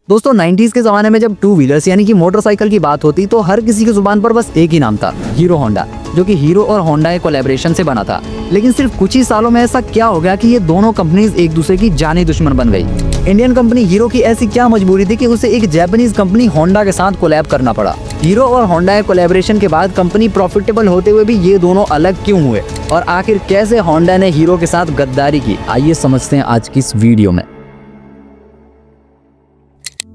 दोस्तों 90s के जमाने में जब टू व्हीलर्स यानी कि मोटरसाइकिल की बात होती तो हर किसी की जुबान पर बस एक ही नाम था, हीरो होंडा, जो कि हीरो और होंडा के कोलैबोरेशन से बना था। लेकिन सिर्फ कुछ ही सालों में ऐसा क्या हो गया कि ये दोनों कंपनीज एक दूसरे की जानी दुश्मन बन गई। इंडियन कंपनी हीरो की ऐसी क्या मजबूरी थी कि उसे एक जापानीज कंपनी होंडा के साथ कोलैब करना पड़ा। हीरो और होंडा के कोलैबोरेशन के बाद कंपनी प्रॉफिटेबल होते हुए भी ये दोनों अलग क्यों हुए और आखिर कैसे होंडा ने हीरो के साथ गद्दारी की, आइए समझते हैं आज की इस वीडियो में।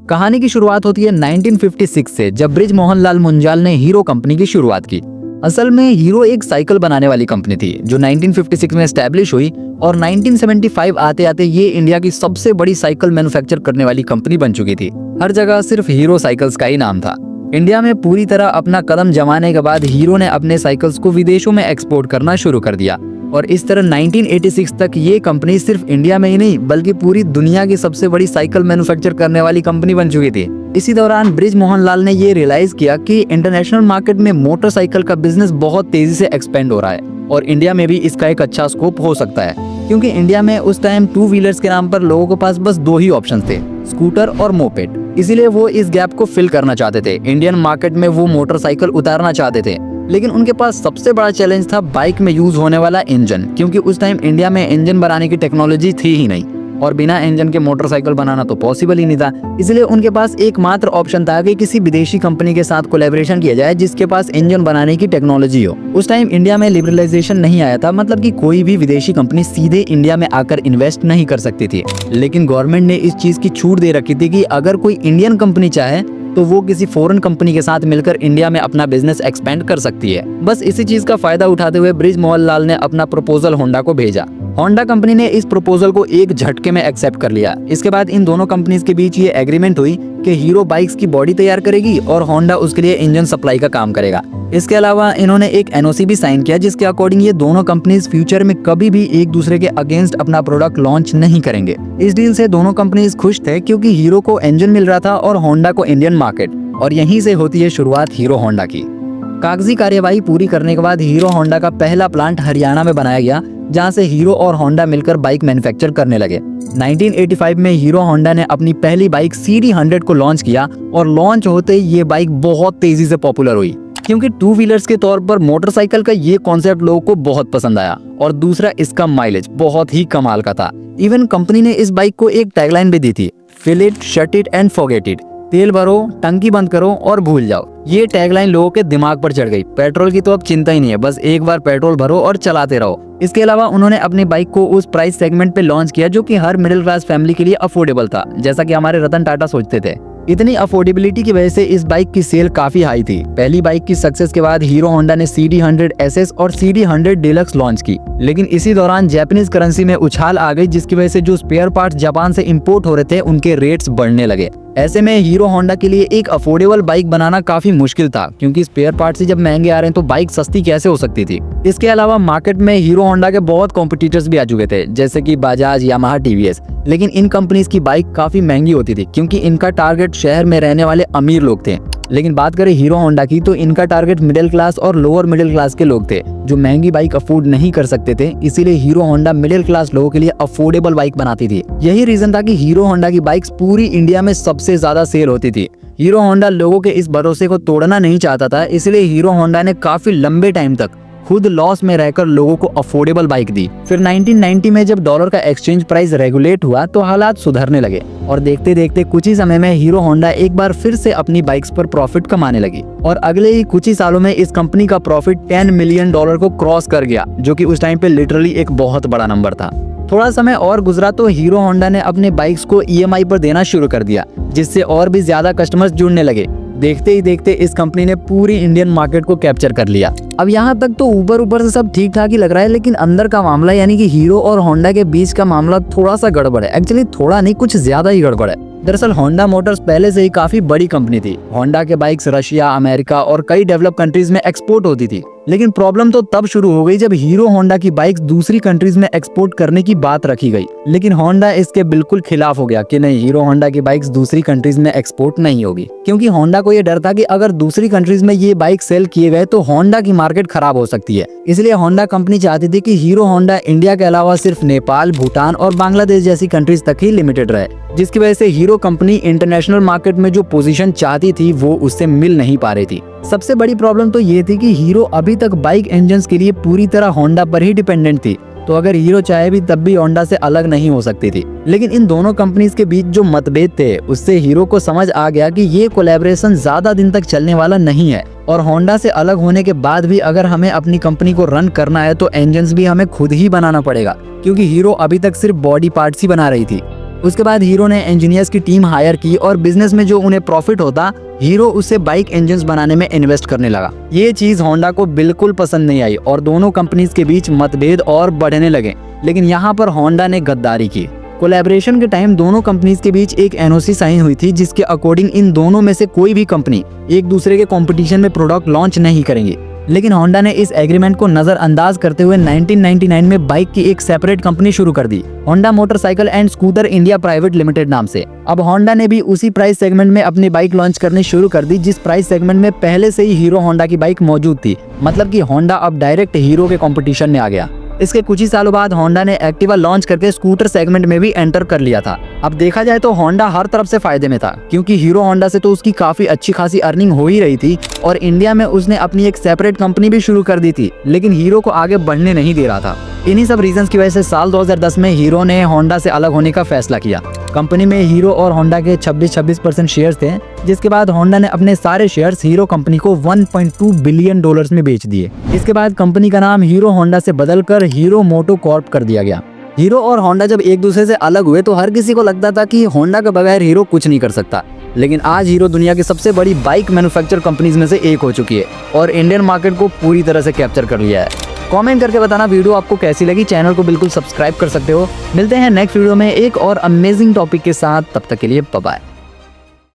कहानी की शुरुआत होती है 1956 से, जब ब्रिज मोहन लाल मुंजाल ने हीरो कंपनी की शुरुआत की। असल में हीरो एक साइकिल बनाने वाली कंपनी थी जो 1956 में एस्टैब्लिश हुई और 1975 आते आते ये इंडिया की सबसे बड़ी साइकिल मैन्युफैक्चर करने वाली कंपनी बन चुकी थी। हर जगह सिर्फ हीरो साइकिल्स का ही नाम था। इंडिया में पूरी तरह अपना कदम जमाने के बाद हीरो ने अपने साइकिल्स को विदेशों में एक्सपोर्ट करना शुरू कर दिया और इस तरह 1986 तक ये कंपनी सिर्फ इंडिया में ही नहीं बल्कि पूरी दुनिया की सबसे बड़ी साइकिल मैन्युफैक्चर करने वाली कंपनी बन चुकी थी। इसी दौरान ब्रिज मोहन लाल ने ये रियलाइज किया कि इंटरनेशनल मार्केट में मोटरसाइकिल का बिजनेस बहुत तेजी से एक्सपेंड हो रहा है और इंडिया में भी इसका एक अच्छा स्कोप हो सकता है, क्योंकि इंडिया में उस टाइम टू व्हीलर्स के नाम पर लोगों के पास बस दो ही ऑप्शन थे, स्कूटर और मोपेड। इसीलिए वो इस गैप को फिल करना चाहते थे। इंडियन मार्केट में वो मोटरसाइकिल उतारना चाहते थे, लेकिन उनके पास सबसे बड़ा चैलेंज था बाइक में यूज होने वाला इंजन, क्योंकि उस टाइम इंडिया में इंजन बनाने की टेक्नोलॉजी थी ही नहीं और बिना इंजन के मोटरसाइकिल बनाना तो पॉसिबल ही नहीं था। इसलिए उनके पास एकमात्र ऑप्शन था कि किसी विदेशी कंपनी के साथ कोलैबोरेशन किया जाए जिसके पास इंजन बनाने की टेक्नोलॉजी हो। उस टाइम इंडिया में लिबरलाइजेशन नहीं आया था, मतलब कि कोई भी विदेशी कंपनी सीधे इंडिया में आकर इन्वेस्ट नहीं कर सकती थी। लेकिन गवर्नमेंट ने इस चीज की छूट दे रखी थी कि अगर कोई इंडियन कंपनी चाहे तो वो किसी फॉरेन कंपनी के साथ मिलकर इंडिया में अपना बिजनेस एक्सपेंड कर सकती है। बस इसी चीज का फायदा उठाते हुए ब्रिज मोहन लाल ने अपना प्रपोजल होंडा को भेजा। होंडा कंपनी ने इस प्रपोजल को एक झटके में एक्सेप्ट कर लिया। इसके बाद इन दोनों कंपनीज के बीच ये एग्रीमेंट हुई कि हीरो बाइक्स की बॉडी तैयार करेगी और होंडा उसके लिए इंजन सप्लाई का काम करेगा। इसके अलावा इन्होंने एक एनओसी भी साइन किया जिसके अकॉर्डिंग ये दोनों कंपनीज फ्यूचर में कभी भी एक दूसरे के अगेंस्ट अपना प्रोडक्ट लॉन्च नहीं करेंगे। इस डील से दोनों कंपनीज खुश थे क्योंकि हीरो को इंजन मिल रहा था और होंडा को इंडियन मार्केट, और यहीं से होती है शुरुआत हीरो होंडा की। कागजी कार्यवाही पूरी करने के बाद हीरो होंडा का पहला प्लांट हरियाणा में बनाया गया, जहां से हीरो और होंडा मिलकर बाइक मैन्युफैक्चर करने लगे। 1985 में हीरो होंडा ने अपनी पहली बाइक CD100 को लॉन्च किया और लॉन्च होते ही ये बाइक बहुत तेजी से पॉपुलर हुई, क्योंकि टू व्हीलर्स के तौर पर मोटरसाइकिल का ये कॉन्सेप्ट लोगों को बहुत पसंद आया और दूसरा इसका माइलेज बहुत ही कमाल का था। इवन कंपनी ने इस बाइक को एक टैगलाइन भी दी थी, fill it, shut it and forget it. तेल भरो, टंकी बंद करो और भूल जाओ। ये टैगलाइन लोगों के दिमाग पर चढ़ गई। पेट्रोल की तो अब चिंता ही नहीं है, बस एक बार पेट्रोल भरो और चलाते रहो। इसके अलावा उन्होंने अपनी बाइक को उस प्राइस सेगमेंट पे लॉन्च किया जो कि हर मिडिल क्लास फैमिली के लिए अफोर्डेबल था, जैसा कि हमारे रतन टाटा सोचते थे। इतनी अफोर्डेबिलिटी की वजह से इस बाइक की सेल काफी हाई थी। पहली बाइक की सक्सेस के बाद हीरो होंडा ने CD100 SS और CD100 डिलक्स लॉन्च की, लेकिन इसी दौरान जापानीज करेंसी में उछाल आ गई, जिसकी वजह से जो स्पेयर पार्ट्स जापान से इंपोर्ट हो रहे थे उनके रेट्स बढ़ने लगे। ऐसे में हीरो होंडा के लिए एक अफोर्डेबल बाइक बनाना काफी मुश्किल था, क्योंकि स्पेयर पार्ट्स ही जब महंगे आ रहे हैं तो बाइक सस्ती कैसे हो सकती थी। इसके अलावा मार्केट में हीरो होंडा के बहुत कॉम्पिटिटर्स भी आ चुके थे, जैसे कि बजाज, यामाहा, TVS। लेकिन इन कंपनीज की बाइक काफी महंगी होती थी क्योंकि इनका टारगेट शहर में रहने वाले अमीर लोग थे। लेकिन बात करें हीरो होंडा की तो इनका टारगेट मिडिल क्लास और लोअर मिडिल क्लास के लोग थे जो महंगी बाइक अफोर्ड नहीं कर सकते थे। इसीलिए हीरो होंडा मिडिल क्लास लोगों के लिए अफोर्डेबल बाइक बनाती थी। यही रीजन था कि हीरो होंडा की बाइक्स पूरी इंडिया में सबसे ज्यादा सेल होती थी। हीरो होंडा लोगों के इस भरोसे को तोड़ना नहीं चाहता था, इसलिए हीरो होंडा ने काफी लंबे टाइम तक खुद लॉस में रहकर लोगों को अफोर्डेबल बाइक दी। फिर 1990 में जब डॉलर का एक्सचेंज प्राइस रेगुलेट हुआ तो हालात सुधरने लगे और देखते देखते कुछ ही समय में हीरो होंडा एक बार फिर से अपनी बाइक्स पर प्रॉफिट कमाने लगी और अगले ही कुछ ही सालों में इस कंपनी का प्रॉफिट $10 मिलियन को क्रॉस कर गया, जो कि उस टाइम पे लिटरली एक बहुत बड़ा नंबर था। थोड़ा समय और गुजरा तो हीरो होंडा ने अपने बाइक्स को EMI पर देना शुरू कर दिया, जिससे और भी ज्यादा कस्टमर्स जुड़ने लगे। देखते ही देखते इस कंपनी ने पूरी इंडियन मार्केट को कैप्चर कर लिया। अब यहाँ तक तो ऊपर से सब ठीक ठाक ही लग रहा है, लेकिन अंदर का मामला यानी कि हीरो और होंडा के बीच का मामला थोड़ा सा गड़बड़ है। एक्चुअली थोड़ा नहीं, कुछ ज्यादा ही गड़बड़ है। दरअसल होंडा मोटर्स पहले से ही काफी बड़ी कंपनी थी। होंडा के बाइक्स रशिया, अमेरिका और कई डेवलप कंट्रीज में एक्सपोर्ट होती थी। लेकिन प्रॉब्लम तो तब शुरू हो गई जब हीरो होंडा की बाइक्स दूसरी कंट्रीज में एक्सपोर्ट करने की बात रखी गई। लेकिन होंडा इसके बिल्कुल खिलाफ हो गया कि नहीं, हीरो होंडा की बाइक्स दूसरी कंट्रीज में एक्सपोर्ट नहीं होगी, क्योंकि होंडा को ये डर था कि अगर दूसरी कंट्रीज में ये बाइक सेल किए गए तो होंडा की मार्केट खराब हो सकती है। इसलिए होंडा कंपनी चाहती थी कि हीरो होंडा इंडिया के अलावा सिर्फ नेपाल, भूटान और बांग्लादेश जैसी कंट्रीज तक ही लिमिटेड रहे, जिसकी वजह से hero hero company international market में जो पोजीशन चाहती थी वो उससे मिल नहीं पा रही थी। सबसे बड़ी प्रॉब्लम तो ये थी कि हीरो अभी तक बाइक इंजन्स के लिए पूरी तरह होंडा पर ही डिपेंडेंट थी, तो अगर हीरो चाहे भी तब भी होंडा से अलग नहीं हो सकती थी। लेकिन इन दोनों कंपनीज के बीच जो मतभेद थे उससे हीरो को समझ आ गया कि ये कोलैबोरेशन ज्यादा दिन तक चलने वाला नहीं है, और होंडा से अलग होने के बाद भी अगर हमें अपनी कंपनी को रन करना है तो इंजन्स भी हमें खुद ही बनाना पड़ेगा, क्योंकि हीरो अभी तक सिर्फ बॉडी पार्ट्स ही बना रही थी। उसके बाद हीरो ने इंजीनियर्स की टीम हायर की और बिजनेस में जो उन्हें प्रॉफिट होता हीरो उससे बाइक इंजन्स बनाने में इन्वेस्ट करने लगा। ये चीज होंडा को बिल्कुल पसंद नहीं आई और दोनों कंपनीज के बीच मतभेद और बढ़ने लगे। लेकिन यहाँ पर होंडा ने गद्दारी की। कोलैबोरेशन के टाइम दोनों कंपनीज के बीच एक एनओसी साइन हुई थी जिसके अकॉर्डिंग इन दोनों में से कोई भी कंपनी एक दूसरे के कंपटीशन में प्रोडक्ट लॉन्च नहीं करेंगी। लेकिन होंडा ने इस एग्रीमेंट को नजरअंदाज करते हुए 1999 में बाइक की एक सेपरेट कंपनी शुरू कर दी, Honda motorcycle and scooter India private limited नाम से। अब होंडा ने भी उसी प्राइस सेगमेंट में अपनी बाइक लॉन्च करनी शुरू कर दी जिस प्राइस सेगमेंट में पहले से ही हीरो होंडा की बाइक मौजूद थी। मतलब कि होंडा अब डायरेक्ट हीरो के कंपटीशन में आ गया। इसके कुछ ही सालों बाद होंडा ने एक्टिवा लॉन्च करके स्कूटर सेगमेंट में भी एंटर कर लिया था। अब देखा जाए तो होंडा हर तरफ से फायदे में था, क्योंकि हीरो होंडा से तो उसकी काफी अच्छी खासी अर्निंग हो ही रही थी और इंडिया में उसने अपनी एक सेपरेट कंपनी भी शुरू कर दी थी, लेकिन हीरो को आगे बढ़ने नहीं दे रहा था। इन्हीं सब रीजंस की वजह से साल 2010 में हीरो ने होंडा से अलग होने का फैसला किया। कंपनी में हीरो और होंडा के 26% शेयर्स थे, जिसके बाद होंडा ने अपने सारे शेयर्स हीरो कंपनी को $1.2 बिलियन में बेच दिए। इसके बाद कंपनी का नाम हीरो होंडा से बदलकर हीरो मोटो कॉर्प कर दिया गया। हीरो और होंडा जब एक दूसरे से अलग हुए तो हर किसी को लगता था कि होंडा के बगैर हीरो कुछ नहीं कर सकता, लेकिन आज हीरो दुनिया की सबसे बड़ी बाइक मैन्युफैक्चर कंपनीज में से एक हो चुकी है और इंडियन मार्केट को पूरी तरह से कैप्चर कर लिया है। कमेंट करके बताना वीडियो आपको कैसी लगी। चैनल को बिल्कुल सब्सक्राइब कर सकते हो। मिलते हैं नेक्स्ट वीडियो में एक और अमेजिंग टॉपिक के साथ, तब तक के लिए बाय बाय।